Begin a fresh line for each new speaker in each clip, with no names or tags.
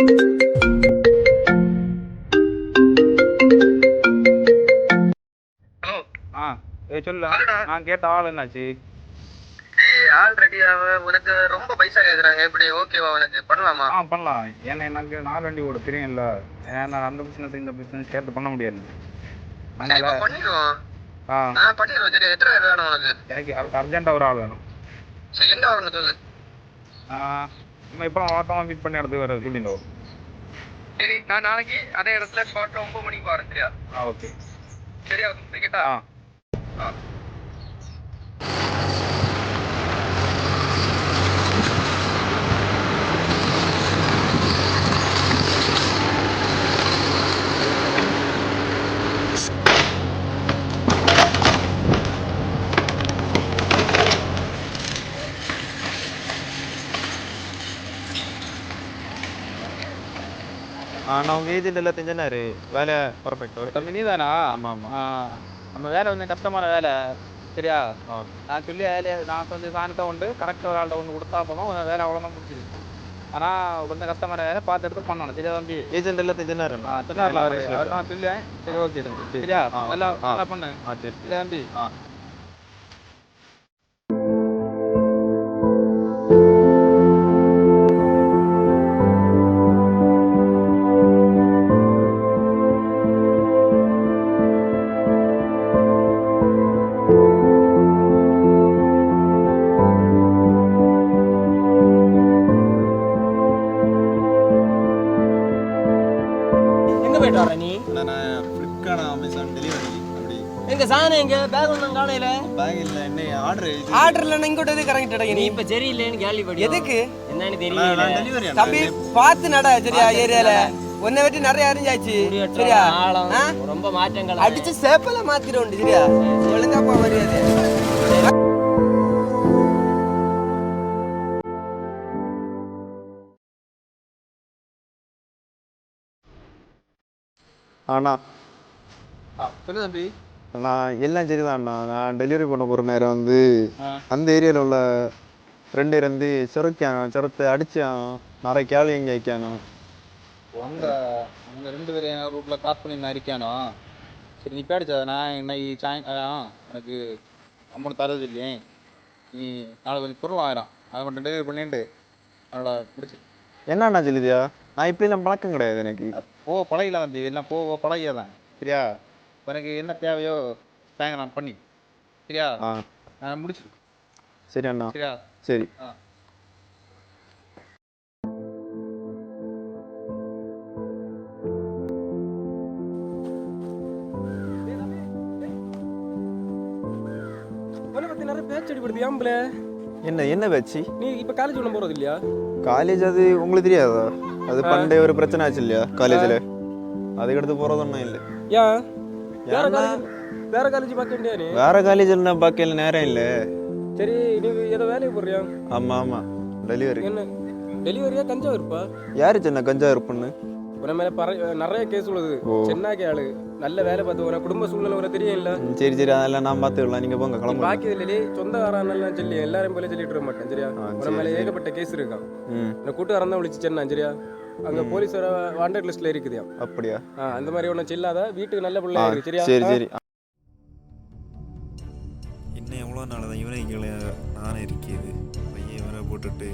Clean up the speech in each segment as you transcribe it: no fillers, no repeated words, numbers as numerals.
Hello.
ஆ சொல்லு. நான் கேட்ட ஆள் என்னாச்சு?
ஆல்ரெடி உனக்கு ரொம்ப பைசா கேக்குறாங்க. எப்படி ஓகேவா உனக்கு பண்ணலாமா?
பண்ணலாம். ஏன்னா எனக்கு நாலு வண்டி ஓட தெரியும்ல. ஏன்னா அந்த பிசினஸ் இந்த பிசினஸ் சேர்த்து பண்ண முடியாது.
அதனால பண்ணிடுவோம். பண்ணிடுவோம். சரி, எத்தனை பேர் வேணும் உனக்கு?
எனக்கு அர்ஜென்ட்டா ஒரு ஆள் வேணும்.
சரி, எந்த ஆள் சொல்லு.
நம்ம இப்போ வார்த்தமாக மீட் பண்ணி இடத்துக்கு வர சொல்லிங்க.
சரி, நான் நாளைக்கு அதே இடத்துல ஸ்பாட்ல 9 மணிக்கு வரேன். சரியா?
ஓகே.
சரியா? கேட்டா
நான் உங்கள் ஏஜென்ட் எல்லாத்தையும் சொன்னார். வேலை பர்ஃபெக்ட்.
தம்பி நீ தானா?
ஆமாம் ஆமாம்.
நம்ம வேலை கொஞ்சம் கஷ்டமான வேலை. சரியா? நான் சொல்லி வேலையை நான் கொஞ்சம் சாணத்தை உண்டு கரெக்டாக ஒரு ஆள்கிட்ட ஒன்று கொடுத்தா போனோம் வேலை அவ்வளோதான் முடிச்சிருக்கு. ஆனால் கொஞ்சம் கஷ்டமான வேலை பார்த்து எடுத்து பண்ணணும். சரியா தம்பி?
ஏஜென்ட் எல்லாத்தையும் சொன்னார்.
சொன்னார். நான் சொல்லுவேன். சரி, ஓகே தம்பி. சரியா? நல்லா நல்லா பண்ணு.
சரி
தம்பி.
நீ
நான் ஃப்ளிப்கார்ட் அமேசான் டெலிவரி அப்படி
எங்க சாணம் எங்க பேக் ஒன்றும் காணையில
பேக் இல்லை. என்ன
ஆர்டர் இல்லைன்னா இங்கோட்டு எது கரெக்டா நீ இப்ப சரியில்லைன்னு கேள்விப்படி எதுக்கு என்னன்னு தெரியல.
டெலிவரி
தம்பி பார்த்து நட. சரியா? ஏரியால உன்னை வெட்டி நிறைய அறிஞ்சாச்சு. சரியா? ரொம்ப மாற்றங்கள் அடிச்சு சேப்பல மாத்திரும். சரியா? ஒழுங்கா போ மரியாதை.
அண்ணா
சொல்லு தம்பி.
நான் எல்லாம் சரிதான்ண்ணா. நான் டெலிவரி பண்ண போகிற நேரம் வந்து அந்த ஏரியாவில் உள்ள ஃப்ரெண்டு இருந்து செருத்தை அடித்தான். நிறைய கேள்வி எங்கே வைக்கானோ.
அவங்க ரெண்டு பேரும் என் ரூட்டில் காசு பண்ணி நரிக்கானோ. சரி, நீ பேடிச்சா நான் இன்னைக்கு எனக்கு அமௌண்ட் தரது இல்லையே. நீ நாளைக்கு கொஞ்சம் பொருள் வாங்குறான். அதை மட்டும் டெலிவரி பண்ணிட்டு அதோட பிடிச்சி
என்னண்ணா சொல்லுதியா? நான் இப்போ எல்லாம் பழக்கம் கிடையாது எனக்கு.
பழகில தம்பி. எல்லாம் பழகியா தான். சரியா? எனக்கு என்ன தேவையோ நான் பண்ணி. சரியா? நான் முடிச்சிருக்கேன்.
சரி அண்ணா.
சரியா?
சரி. என்ன என்ன பேச்சு?
நீ இப்ப காலேஜ் ஒன்றும் போறது இல்லையா?
காலேஜ் அது உங்களுக்கு தெரியாதா? அது பண்டே ஒரு பிரச்சனை ஆச்சு இல்லையா காலேஜில்? அதுக்கடுத்து போகிறதொன்னும் இல்லை.
ஏன் வேற காலேஜ் பார்க்க வேண்டியானே?
வேற காலேஜில் நான் பார்க்கல, நேரம் இல்லை.
சரி, நீ ஏதோ வேலையை போடுறியா?
ஆமாம் ஆமாம், டெலிவரி.
என்ன டெலிவரியா? கஞ்சா இருப்பா?
யாரு சொன்ன கஞ்சா இருப்புன்னு?
உன மேல நிறைய கேஸ் உள்ளது. சென்னாக்கே ஆளு நல்ல வேலை பார்த்து உன குடும்ப சூழ்நிலை உன தெரியும் இல்ல?
சரி சரி, அதெல்லாம் நான் பார்த்துக்கலாம். நீங்க போங்க, கிளம்பு.
பாக்கி இல்லையே சொந்தக்காரெல்லாம் சொல்லி எல்லாரும் போல சொல்லிட்டு இருக்க மாட்டேன். சரியா? உன மேல ஏகப்பட்ட கேஸ் இருக்கான். நான் கூட்டுக்காரன் தான் விழிச்சு சென்னா. சரியா? அங்க போலீஸ் வாண்டட் லிஸ்ட்ல இருக்குதியா?
அப்படியா?
அந்த மாதிரி ஒன்றும் செல்லாத. வீட்டுக்கு நல்ல பிள்ளை இருக்கு. சரியா?
சரி சரி.
இன்னும் எவ்வளோ நாள் தான் இவனை இங்கே நானே இருக்கிறது. பையன் இவனை போட்டுட்டு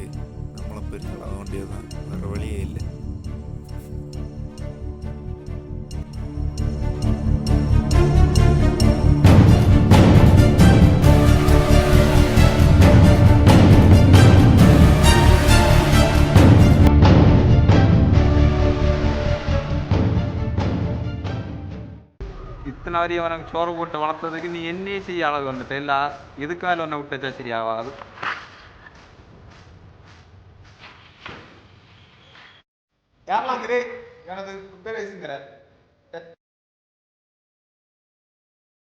நம்மளை போய் ஆக வேண்டியதுதான். வேறு வழியே இல்லை.
இத்தனை வரையும் உனக்கு சோறு போட்டு வளர்த்ததுக்கு நீ என்னையே செய்ய அழகு வந்துட்ட. இல்லை எதுக்கு மேலே ஒன்றை விட்டச்சா சரியாவாது. யாரெல்லாம் எனது பேர் வச்சுக்கிறேன்.